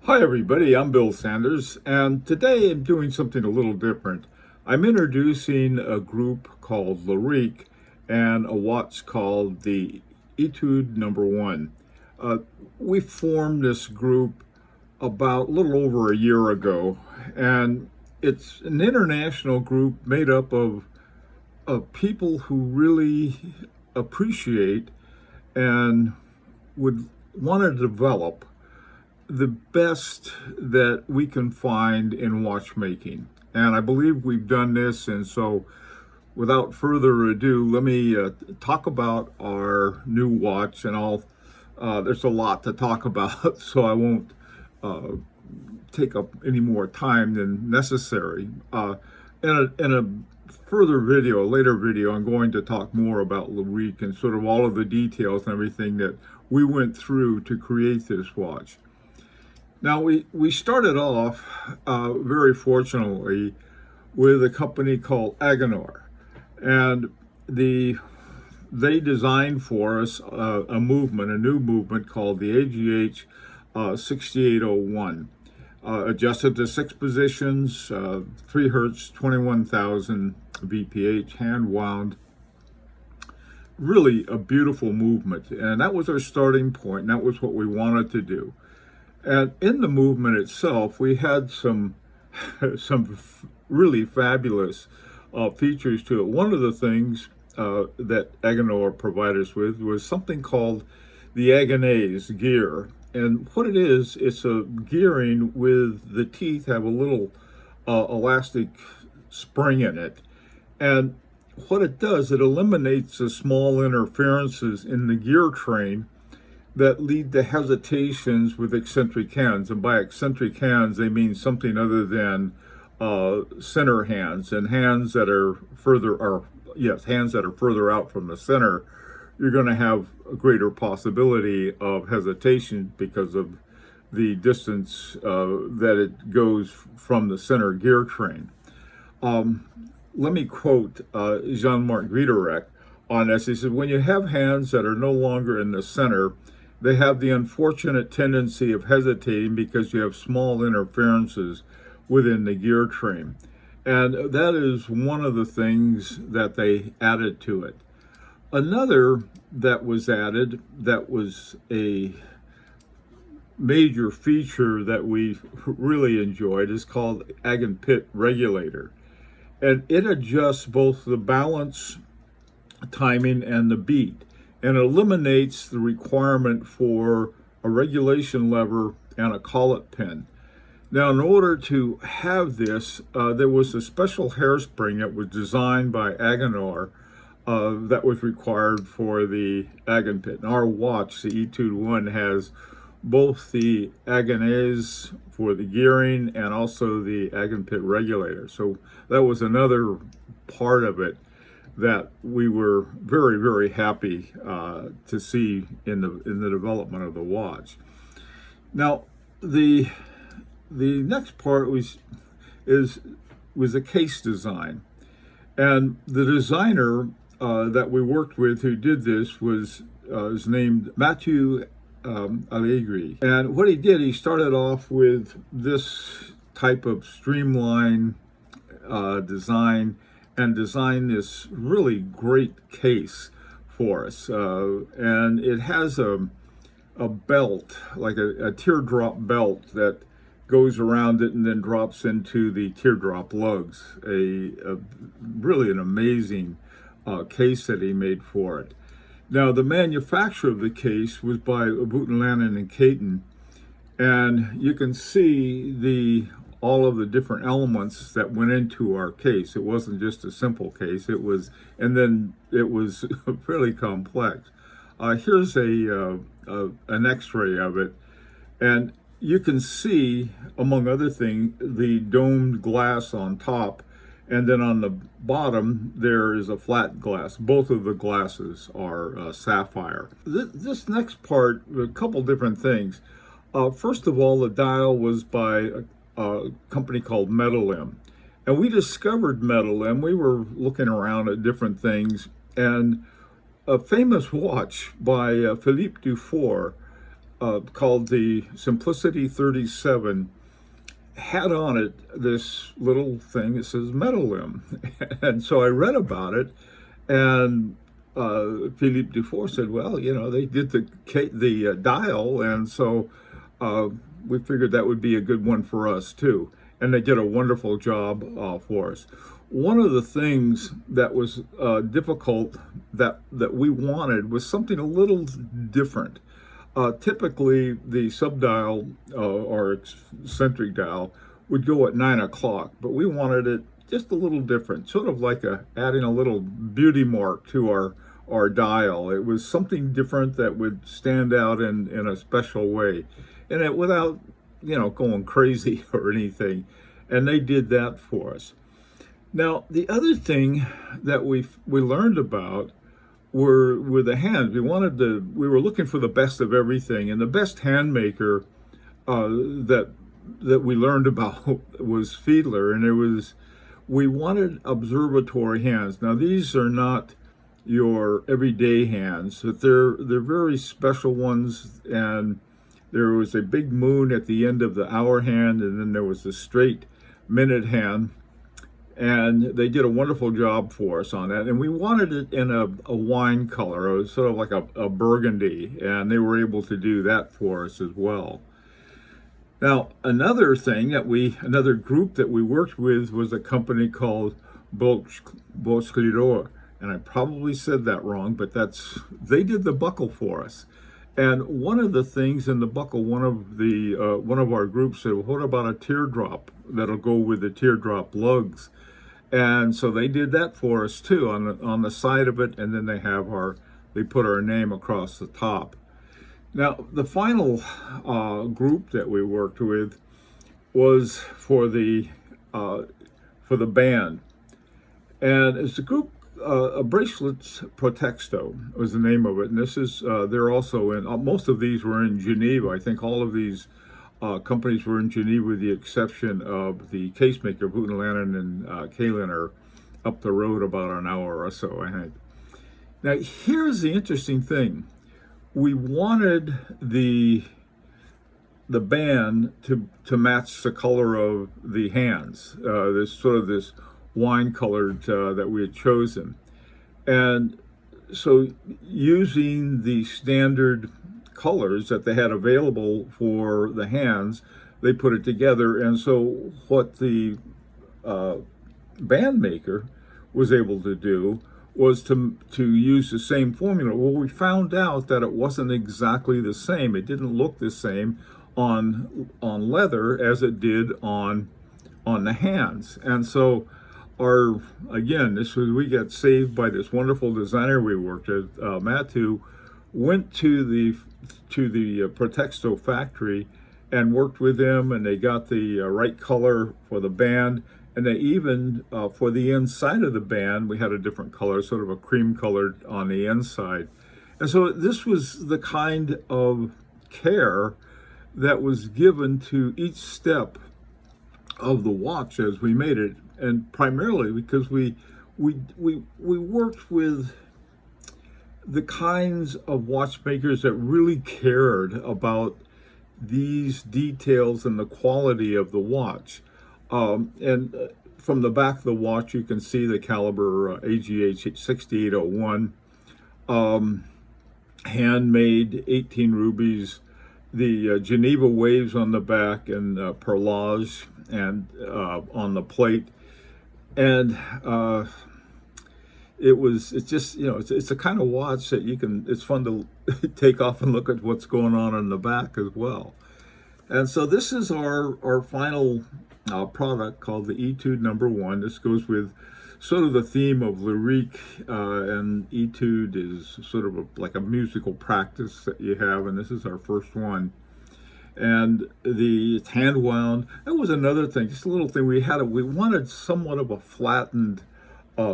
Hi everybody, I'm Bill Sanders, and today I'm doing something a little different. I'm introducing a group called Lyrique and a watch called the Étude #1. Uh, we formed this group about a little over a year ago, and it's an international group made up of people who really appreciate and would want to develop the best that we can find in watchmaking. And I believe we've done this. And so without further ado, let me talk about our new watch. And there's a lot to talk about, so I won't take up any more time than necessary. In a further video, a later video, I'm going to talk more about Lyrique and sort of all of the details and everything that we went through to create this watch. Now, we started off very fortunately with a company called Agonized, and they designed for us a new movement called the AGH 6801, adjusted to 6 positions, 3 hertz, 21,000 VPH, hand wound. Really a beautiful movement, and that was our starting point, and that was what we wanted to do. And in the movement itself, we had some really fabulous features to it. One of the things that Agonized provided us with was something called the Agonized Gear. And what it is, it's a gearing with the teeth have a little elastic spring in it. And what it does, it eliminates the small interferences in the gear train that lead to hesitations with eccentric hands. And by eccentric hands, they mean something other than center hands, and hands that are further out from the center. You're going to have a greater possibility of hesitation because of the distance that it goes from the center gear train. Let me quote Jean-Marc Viderec on this. He said, when you have hands that are no longer in the center, they have the unfortunate tendency of hesitating because you have small interferences within the gear train. And that is one of the things that they added to it. Another that was added that was a major feature that we really enjoyed is called Pit Regulator. And it adjusts both the balance, timing, and the beat, and eliminates the requirement for a regulation lever and a collet pin. Now, in order to have this, there was a special hairspring that was designed by Agonized that was required for the Agon Pit. And our watch, the Étude 1, has both the Agonized for the gearing and also the Agon Pit Regulator. So that was another part of it that we were very, very happy to see in the development of the watch. Now, the next part was the case design, and the designer that we worked with who did this was named Mathieu Allegri. And what he did, he started off with this type of streamline design and designed this really great case for us. And it has a belt, like a teardrop belt that goes around it and then drops into the teardrop lugs. Really an amazing case that he made for it. Now, the manufacture of the case was by Observatory and Hands, and you can see all of the different elements that went into our case. It wasn't just a simple case. It was fairly complex. Here's an X-ray of it, and you can see, among other things, the domed glass on top, and then on the bottom there is a flat glass. Both of the glasses are sapphire. This next part, a couple different things. First of all, the dial was by a company called Metal-M. And we discovered Metal-M. We were looking around at different things, and a famous watch by Philippe Dufour called the Simplicity 37 had on it this little thing that says metal limb. And so I read about it, and Philippe Dufour said, well, you know, they did the dial, and so we figured that would be a good one for us too. And they did a wonderful job for us. One of the things that was difficult that we wanted was something a little different. Typically, the subdial or eccentric dial would go at 9 o'clock, but we wanted it just a little different, sort of like adding a little beauty mark to our dial. It was something different that would stand out in a special way, and it without, you know, going crazy or anything. And they did that for us. Now, the other thing that we learned about were the hands. We were looking for the best of everything, and the best hand maker that we learned about was Fiedler, and we wanted Observatory Hands. Now, these are not your everyday hands, but they're very special ones. And there was a big moon at the end of the hour hand, and then there was a straight minute hand. And they did a wonderful job for us on that. And we wanted it in a wine color. It was sort of like a burgundy, and they were able to do that for us as well. Now, another group that we worked with was a company called Watchmakers, and I probably said that wrong, but they did the buckle for us. And one of the things in the buckle, one of our groups said, well, what about a teardrop that'll go with the teardrop lugs? And so they did that for us too on the side of it, and then they put our name across the top. Now, the final group that we worked with was for the band, and it's a group. Bracelets Protexto was the name of it, and this is they're also in. Most of these were in Geneva. I think all of these companies were in Geneva, with the exception of the case maker, Butenlanen and Kalin, are up the road about an hour or so, I think. Now, here's the interesting thing: we wanted the band to match the color of the hands. This wine colored that we had chosen, and so using the standard colors that they had available for the hands, they put it together. And so what the band maker was able to do was to use the same formula. Well, we found out that it wasn't exactly the same. It didn't look the same on leather as it did on the hands. And so we got saved by this wonderful designer we worked with, Matt, who went to the Protexto factory and worked with them, and they got the right color for the band. And they even, for the inside of the band, we had a different color, sort of a cream colored on the inside. And so this was the kind of care that was given to each step of the watch as we made it. And primarily because we worked with the kinds of watchmakers that really cared about these details and the quality of the watch. And from the back of the watch, you can see the caliber AGH 6801, handmade 18 rubies, the Geneva waves on the back, and perlage and on the plate. And it's a kind of watch that it's fun to take off and look at what's going on in the back as well. And so this is our final product, called the Étude #1. This goes with sort of the theme of Lyrique, and Étude is sort of like a musical practice that you have, and this is our first one. And it's hand wound. That was another thing, just a little thing we wanted somewhat of a flattened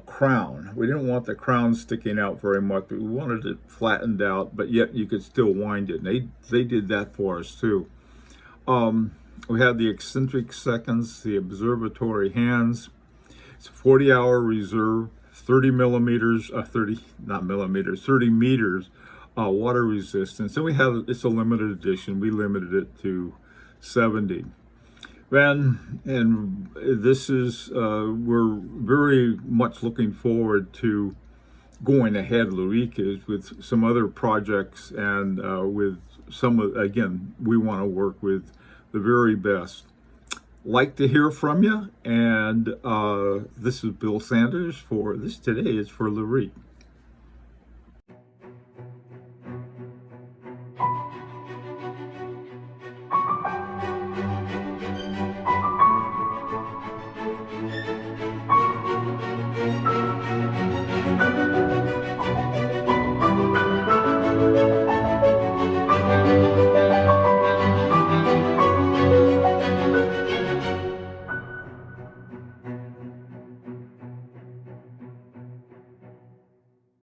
crown. We didn't want the crown sticking out very much, but we wanted it flattened out, but yet you could still wind it. And they did that for us too. We had the eccentric seconds, the observatory hands. It's a 40-hour reserve, 30 meters water resistance, and it's a limited edition. We limited it to 70. And this is, we're very much looking forward to going ahead, Lyrique is, with some other projects, and with again, we want to work with the very best. Like to hear from you, and this is Bill Sanders for this today is for Lyrique.